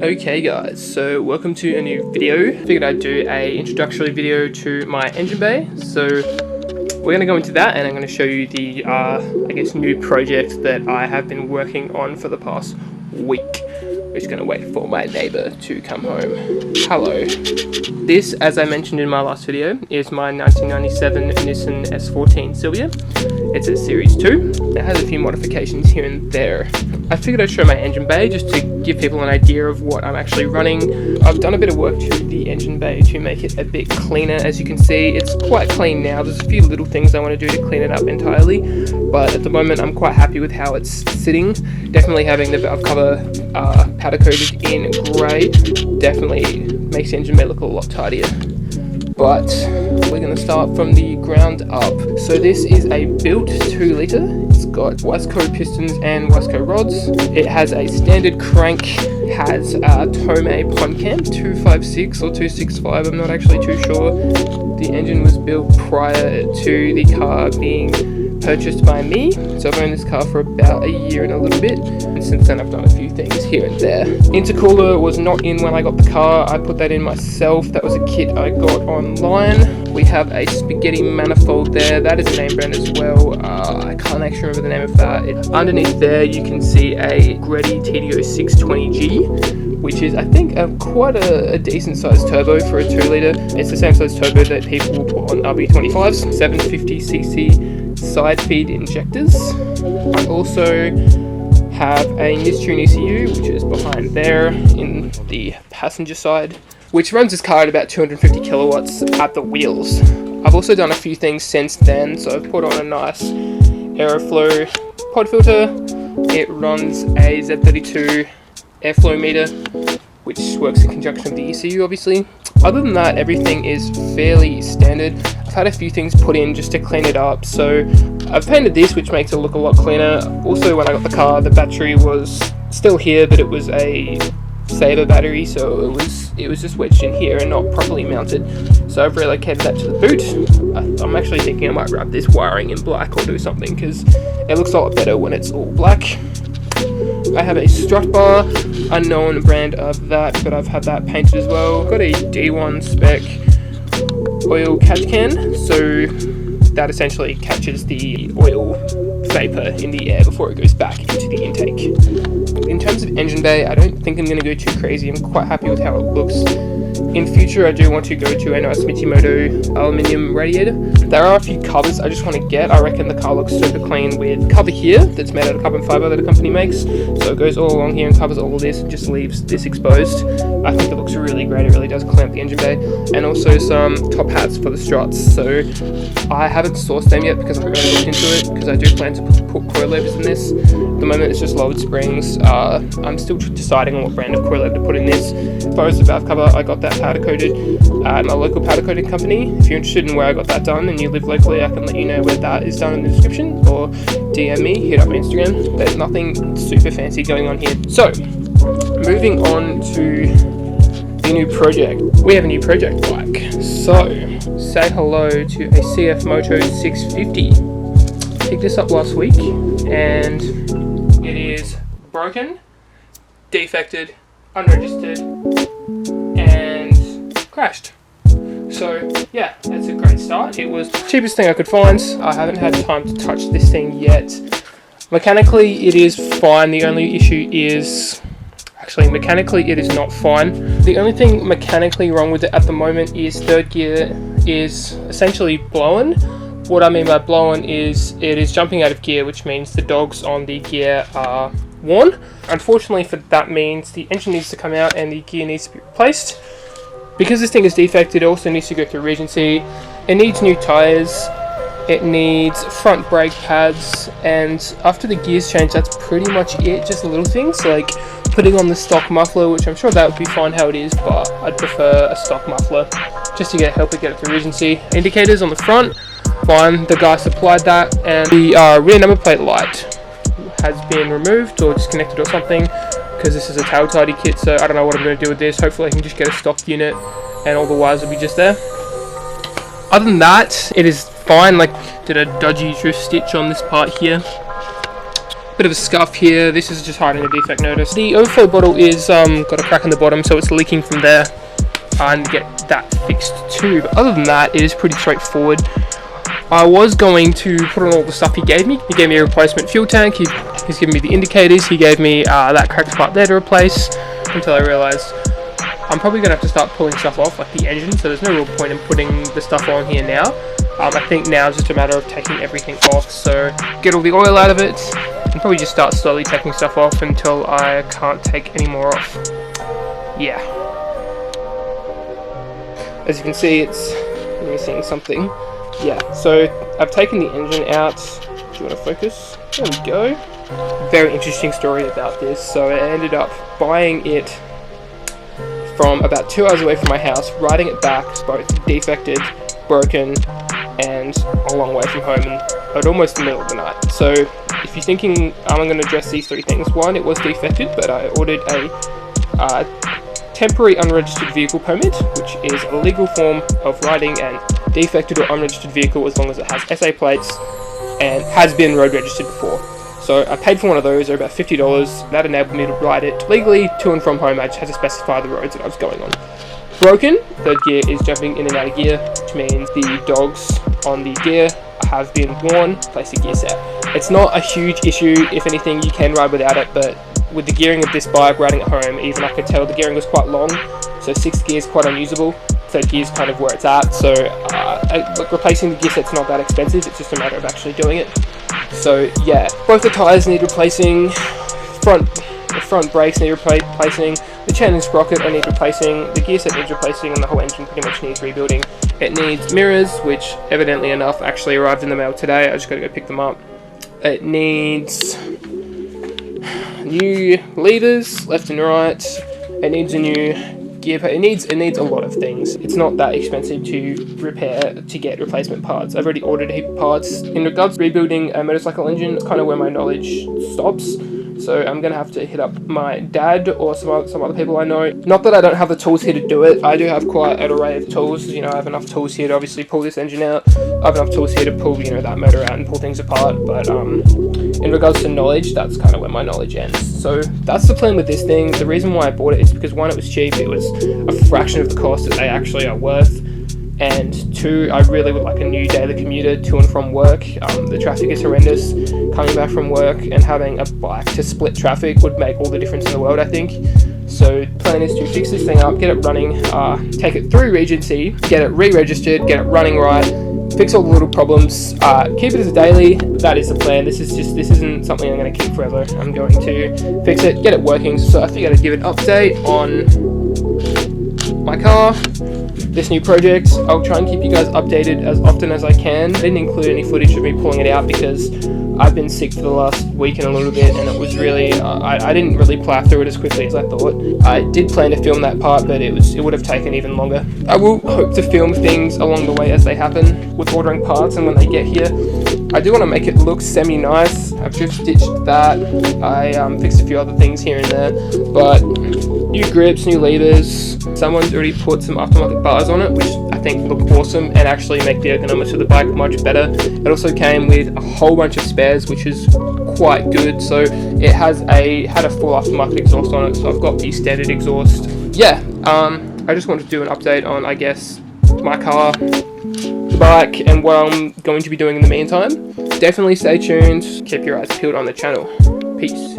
Okay guys, so welcome to a new video. Figured I'd do a introductory video to my engine bay. So we're going to go into that, and I'm going to show you the I guess new project that I have been working on for the past week. We're just going to wait for my neighbor to come home. Hello. This, as I mentioned in my last video, is my 1997 Nissan S14 Silvia. It's a Series 2. It has a few modifications here and there. I figured I'd show my engine bay just to give people an idea of what I'm actually running. I've done a bit of work to the engine bay to make it a bit cleaner. As you can see, it's quite clean now. There's a few little things I want to do to clean it up entirely, but at the moment I'm quite happy with how it's sitting. Definitely having the valve cover powder coated in grey definitely makes the engine bay look a lot tidier. But we're going to start from the ground up. So this is a built 2 litre. It's got Wasco pistons and Wasco rods. It has a standard crank, has a Tomei pond cam 256 or 265, I'm not actually too sure. The engine was built prior to the car being purchased by me, so I've owned this car for about a year and a little bit, and since then I've done a few things here and there. Intercooler was not in when I got the car. I put that in myself. That was a kit I got online. We have a spaghetti manifold there. That is a name brand as well. I can't actually remember the name of that. Underneath there you can see a Greddy TDO 620G, which is, I think, quite a decent sized turbo for a 2 litre. It's the same size turbo that people will put on RB25s. 750cc side feed injectors. I also have a Nistune ECU, which is behind there in the passenger side, which runs this car at about 250 kilowatts at the wheels. I've also done a few things since then, so I've put on a nice aeroflow pod filter. It runs a Z32 airflow meter, which works in conjunction with the ECU obviously. Other than that, everything is fairly standard. I've had a few things put in just to clean it up, so I've painted this, which makes it look a lot cleaner. Also, when I got the car, the battery was still here, but it was a Sabre battery, so it was just wedged in here and not properly mounted. So I've relocated that to the boot. I'm actually thinking I might wrap this wiring in black or do something, because it looks a lot better when it's all black. I have a strut bar, unknown brand of that, but I've had that painted as well. Got a D1 spec oil catch can, so that essentially catches the oil vapor in the air before it goes back into the intake. In terms of engine bay, I don't think I'm going to go too crazy. I'm quite happy with how it looks. In future, I do want to go to a nice Michimoto aluminium radiator. There are a few covers I just want to get. I reckon the car looks super clean with cover here that's made out of carbon fiber that a company makes. So it goes all along here and covers all of this and just leaves this exposed. I think it looks really great. It really does clamp the engine bay. And also some top hats for the struts. So I haven't sourced them yet because I haven't really looked into it, because I do plan to put coilovers in this. At the moment it's just lowered springs. I'm still deciding on what brand of coilover to put in this. As far as the valve cover, I got that powder coated at my local powder coating company. If you're interested in where I got that done and you live locally, I can let you know where that is done in the description, or DM me, hit up my Instagram. There's nothing super fancy going on here. So, moving on to the new project. We have a new project bike. So, say hello to a CF Moto 650. Picked this up last week and it is broken, defected, unregistered, and crashed. So yeah, that's a great start. It was the cheapest thing I could find. I haven't had time to touch this thing yet. Mechanically it is fine. The only issue is, actually mechanically it is not fine. The only thing mechanically wrong with it at the moment is third gear is essentially blown. What I mean by blown is it is jumping out of gear, which means the dogs on the gear are worn. Unfortunately for that means the engine needs to come out and the gear needs to be replaced. Because this thing is defected, it also needs to go through Regency. It needs new tyres, it needs front brake pads, and after the gears change, that's pretty much it. Just little things like putting on the stock muffler, which I'm sure that would be fine how it is, but I'd prefer a stock muffler just to help it get it through Regency. Indicators on the front, fine, the guy supplied that, and the rear number plate light has been removed or disconnected or something, because this is a tail tidy kit, so I don't know what I'm going to do with this. Hopefully I can just get a stock unit and all the wires will be just there. Other than that, it is fine. Like, did a dodgy drift stitch on this part here. Bit of a scuff here. This is just hiding a defect notice. The overflow bottle is got a crack in the bottom, so it's leaking from there. And get that fixed too. But other than that, it is pretty straightforward. I was going to put on all the stuff he gave me. He gave me a replacement fuel tank. He's given me the indicators. He gave me that cracked part there to replace, until I realised I'm probably going to have to start pulling stuff off, like the engine, so there's no real point in putting the stuff on here now. I think now is just a matter of taking everything off, so get all the oil out of it, and probably just start slowly taking stuff off until I can't take any more off. Yeah. As you can see, it's missing something. Yeah, so I've taken the engine out. Do you want to focus? There we go. Very interesting story about this. So I ended up buying it from about 2 hours away from my house, riding it back, both defected, broken, and a long way from home, and at almost the middle of the night. So if you're thinking I'm going to address these three things, one, it was defected, but I ordered a temporary unregistered vehicle permit, which is a legal form of riding an defected or unregistered vehicle as long as it has SA plates and has been road registered before. So I paid for one of those, they're about $50. That enabled me to ride it legally to and from home. I just had to specify the roads that I was going on. Broken, third gear is jumping in and out of gear, which means the dogs on the gear have been worn, place the gear set. It's not a huge issue. If anything, you can ride without it, but with the gearing of this bike, riding at home, even I could tell the gearing was quite long, so 6th gear is quite unusable. 3rd gear is kind of where it's at, so replacing the gear set's not that expensive, it's just a matter of actually doing it. So yeah, both the tyres need replacing, the front brakes need replacing, the chain and sprocket I need replacing, the gear set needs replacing, and the whole engine pretty much needs rebuilding. It needs mirrors, which evidently enough actually arrived in the mail today, I just gotta go pick them up. It needs new levers, left and right. It needs a new gear. It needs a lot of things. It's not that expensive to repair, to get replacement parts. I've already ordered a heap of parts. In regards to rebuilding a motorcycle engine, it's kind of where my knowledge stops. So I'm gonna have to hit up my dad or some other people I know. Not that I don't have the tools here to do it. I do have quite an array of tools. You know, I have enough tools here to obviously pull this engine out. I have enough tools here to pull, you know, that motor out and pull things apart. But in regards to knowledge, that's kind of where my knowledge ends. So that's the plan with this thing. The reason why I bought it is because one, it was cheap. It was a fraction of the cost that they actually are worth. And two, I really would like a new daily commuter to and from work. The traffic is horrendous coming back from work, and having a bike to split traffic would make all the difference in the world, I think. So the plan is to fix this thing up, get it running, take it through Regency, get it re-registered, get it running right, fix all the little problems, keep it as a daily. That is the plan. This isn't something I'm going to keep forever. I'm going to fix it, get it working. So I think I'd give an update on my car, this new project. I'll try and keep you guys updated as often as I can. I didn't include any footage of me pulling it out because I've been sick for the last week and a little bit, and it was really, I didn't really plow through it as quickly as I thought. I did plan to film that part, but it would have taken even longer. I will hope to film things along the way as they happen with ordering parts and when they get here. I do want to make it look semi-nice. I've just stitched that. I fixed a few other things here and there, but new grips, new levers. Someone's already put some aftermarket bars on it, which I think look awesome and actually make the ergonomics of the bike much better. It also came with a whole bunch of spares, which is quite good. So it had a full aftermarket exhaust on it, so I've got the standard exhaust. Yeah, I just wanted to do an update on, I guess, my car, the bike, and what I'm going to be doing in the meantime. Definitely stay tuned. Keep your eyes peeled on the channel. Peace.